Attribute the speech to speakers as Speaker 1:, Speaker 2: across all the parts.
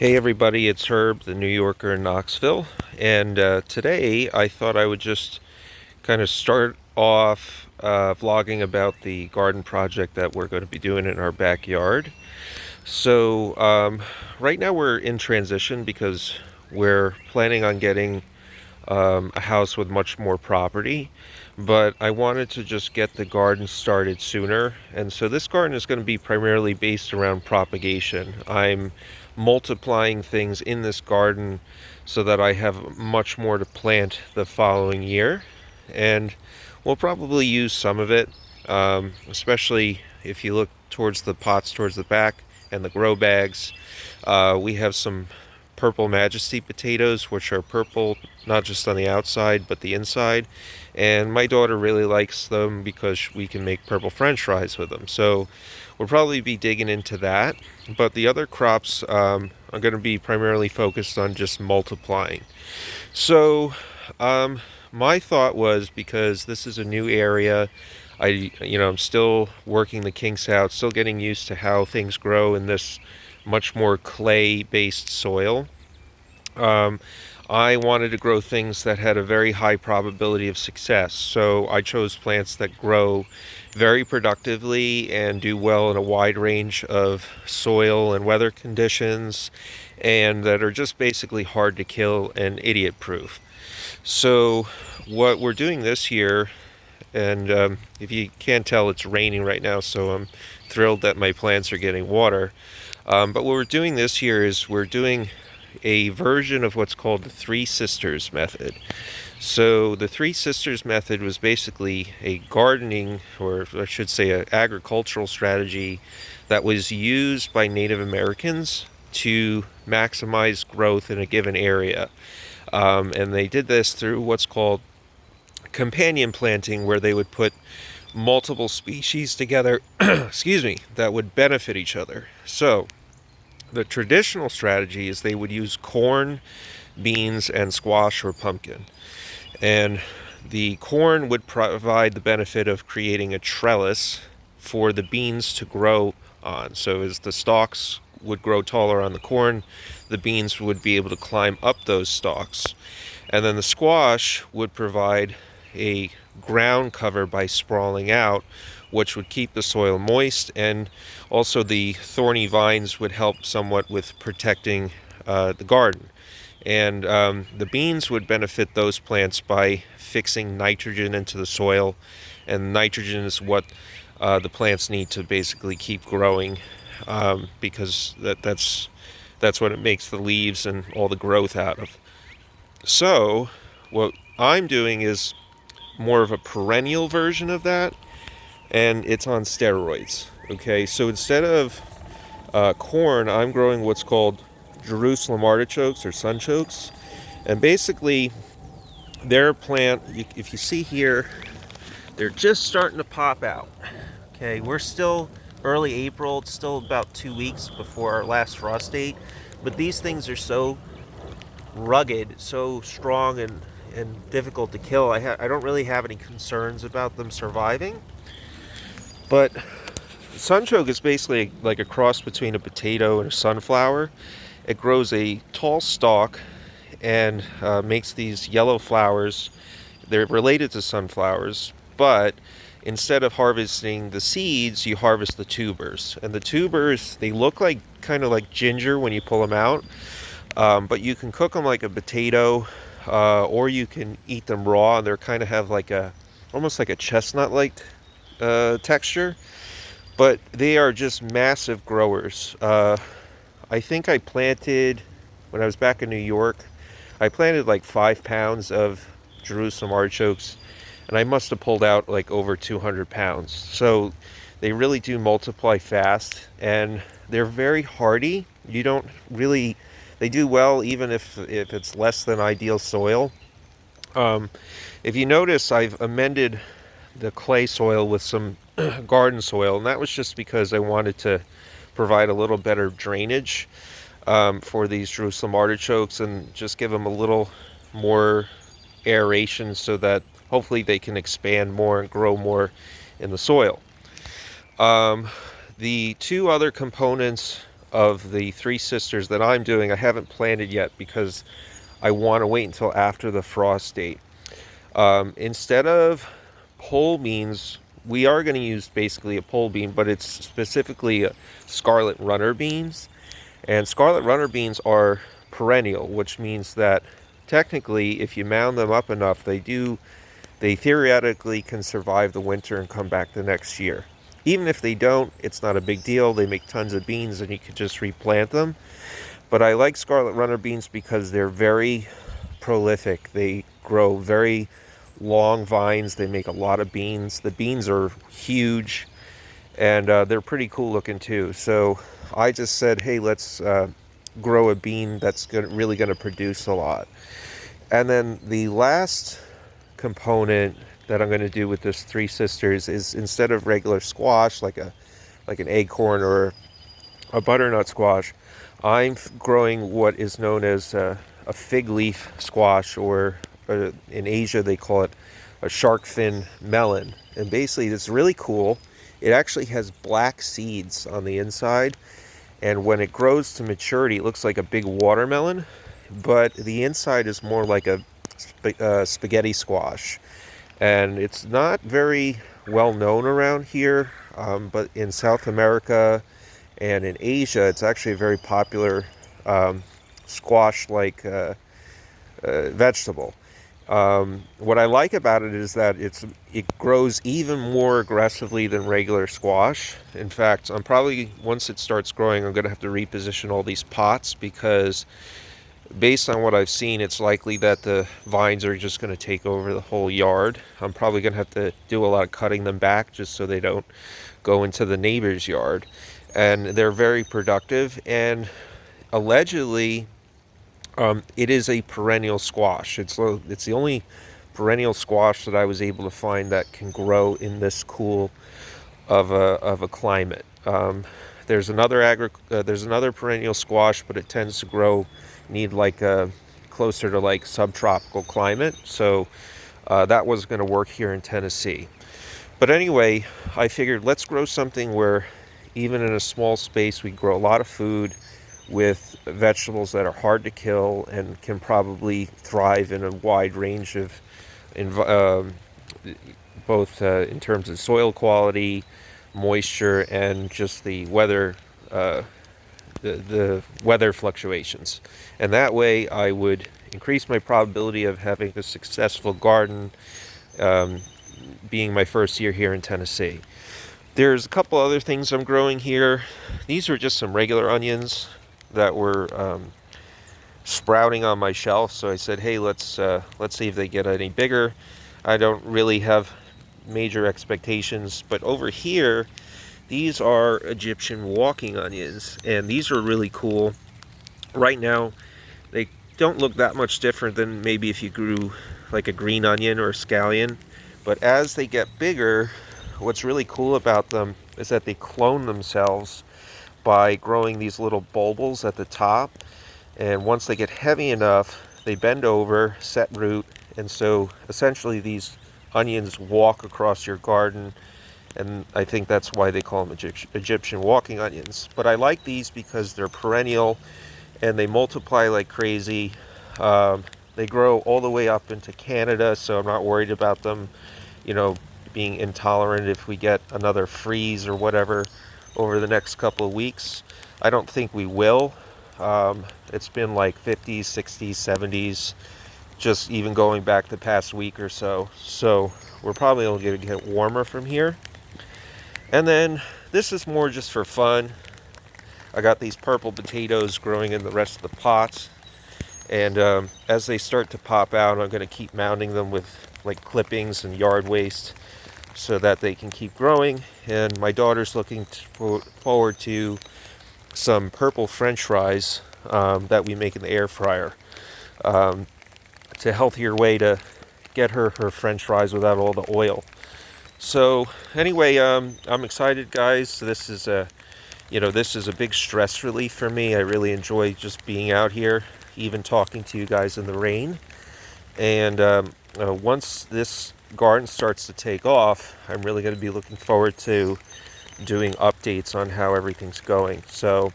Speaker 1: Hey everybody, it's Herb, the New Yorker in Knoxville, and today I thought I would just kind of start off vlogging about the garden project that we're going to be doing in our backyard. So right now we're in transition because we're planning on getting a house with much more property, but I wanted to just get the garden started sooner. And so this garden is going to be primarily based around propagation. I'm multiplying things in this garden so that I have much more to plant the following year. And we'll probably use some of it, especially if you look towards the pots towards the back and the grow bags. We have some purple majesty potatoes, which are purple not just on the outside but the inside, and my daughter really likes them because we can make purple french fries with them. So we'll probably be digging into that, but the other crops are going to be primarily focused on just multiplying. So my thought was, because this is a new area, I'm still working the kinks out, still getting used to how things grow in this much more clay-based soil. Um, I wanted to grow things that had a very high probability of success, so I chose plants that grow very productively and do well in a wide range of soil and weather conditions, and that are just basically hard to kill and idiot proof. So what we're doing this year, and if you can't tell, it's raining right now, so I'm thrilled that my plants are getting water. But what we're doing this year is we're doing a version of what's called the Three Sisters method. So the Three Sisters method was basically a gardening, or I should say an agricultural strategy that was used by Native Americans to maximize growth in a given area. And they did this through what's called companion planting, where they would put multiple species together, excuse me, that would benefit each other. So the traditional strategy is they would use corn, beans, and squash or pumpkin. And the corn would provide the benefit of creating a trellis for the beans to grow on. So as the stalks would grow taller on the corn, the beans would be able to climb up those stalks. And then the squash would provide a ground cover by sprawling out, which would keep the soil moist, and also the thorny vines would help somewhat with protecting the garden. And the beans would benefit those plants by fixing nitrogen into the soil, and nitrogen is what the plants need to basically keep growing, because that's what it makes the leaves and all the growth out of. So what I'm doing is more of a perennial version of that, and it's on steroids. Okay, so instead of corn, I'm growing what's called Jerusalem artichokes or sunchokes, and basically they're a plant. If you see here, they're just starting to pop out. Okay, we're still early April. It's still about 2 weeks before our last frost date, but these things are so rugged, so strong, and difficult to kill. I don't really have any concerns about them surviving. But sunchoke is basically like a cross between a potato and a sunflower. It grows a tall stalk and makes these yellow flowers. They're related to sunflowers, but instead of harvesting the seeds, you harvest the tubers. And the tubers, they look like kind of like ginger when you pull them out, but you can cook them like a potato, or you can eat them raw. They're kind of have like almost like a chestnut-like texture, but they are just massive growers. I think I planted, when I was back in New York, I planted like 5 pounds of Jerusalem artichokes, and I must have pulled out like over 200 pounds. So they really do multiply fast, and they're very hardy. You don't really, they do well even if it's less than ideal soil. Um, if you notice, I've amended the clay soil with some garden soil, and that was just because I wanted to provide a little better drainage for these Jerusalem artichokes, and just give them a little more aeration so that hopefully they can expand more and grow more in the soil. The two other components of the Three Sisters that I'm doing, I haven't planted yet because I want to wait until after the frost date. Instead of pole beans, we are going to use basically a pole bean, but it's specifically scarlet runner beans. And scarlet runner beans are perennial, which means that technically, if you mound them up enough, they theoretically can survive the winter and come back the next year. Even if they don't, it's not a big deal. They make tons of beans and you can just replant them. But I like scarlet runner beans because they're very prolific. They grow very long vines. They make a lot of beans. The beans are huge, and they're pretty cool looking too. So I just said, hey, let's grow a bean that's really going to produce a lot. And then the last component that I'm going to do with this Three Sisters is, instead of regular squash like an acorn or a butternut squash, I'm growing what is known as a fig leaf squash, or in Asia they call it a shark fin melon. And basically it's really cool. It actually has black seeds on the inside, and when it grows to maturity it looks like a big watermelon, but the inside is more like a spaghetti squash. And it's not very well known around here, but in South America and in Asia it's actually a very popular squash like vegetable. What I like about it is that it grows even more aggressively than regular squash. In fact, I'm probably, once it starts growing, I'm going to have to reposition all these pots, because based on what I've seen, it's likely that the vines are just going to take over the whole yard. I'm probably going to have to do a lot of cutting them back just so they don't go into the neighbor's yard. And they're very productive, and allegedly it is a perennial squash. It's the only perennial squash that I was able to find that can grow in this cool of a climate. There's another perennial squash, but it tends to need like a closer to like subtropical climate. So that was going to work here in Tennessee. But anyway, I figured let's grow something where even in a small space we grow a lot of food with vegetables that are hard to kill and can probably thrive in a wide range of both in terms of soil quality, moisture, and just the weather the weather fluctuations. And that way I would increase my probability of having a successful garden, being my first year here in Tennessee. There's a couple other things I'm growing here. These are just some regular onions that were sprouting on my shelf, so I said, hey, let's see if they get any bigger. I don't really have major expectations, but over here these are Egyptian walking onions, and these are really cool. Right now they don't look that much different than maybe if you grew like a green onion or a scallion, but as they get bigger, what's really cool about them is that they clone themselves by growing these little bulbils at the top, and once they get heavy enough they bend over, set root, and so essentially these onions walk across your garden, and I think that's why they call them Egyptian walking onions. But I like these because they're perennial and they multiply like crazy. They grow all the way up into Canada, so I'm not worried about them, being intolerant if we get another freeze or whatever over the next couple of weeks. I don't think we will. It's been like 50s, 60s, 70s, just even going back the past week or so. So we're probably only going to get warmer from here. And then this is more just for fun. I got these purple potatoes growing in the rest of the pots. And as they start to pop out, I'm going to keep mounding them with like clippings and yard waste so that they can keep growing. And my daughter's looking forward to some purple French fries that we make in the air fryer. It's a healthier way to get her French fries without all the oil. So anyway, I'm excited, guys. This is a big stress relief for me. I really enjoy just being out here, even talking to you guys in the rain. And once this garden starts to take off, I'm really going to be looking forward to doing updates on how everything's going. So,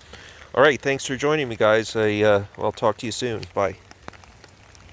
Speaker 1: All right, thanks for joining me, guys. I'll talk to you soon. Bye.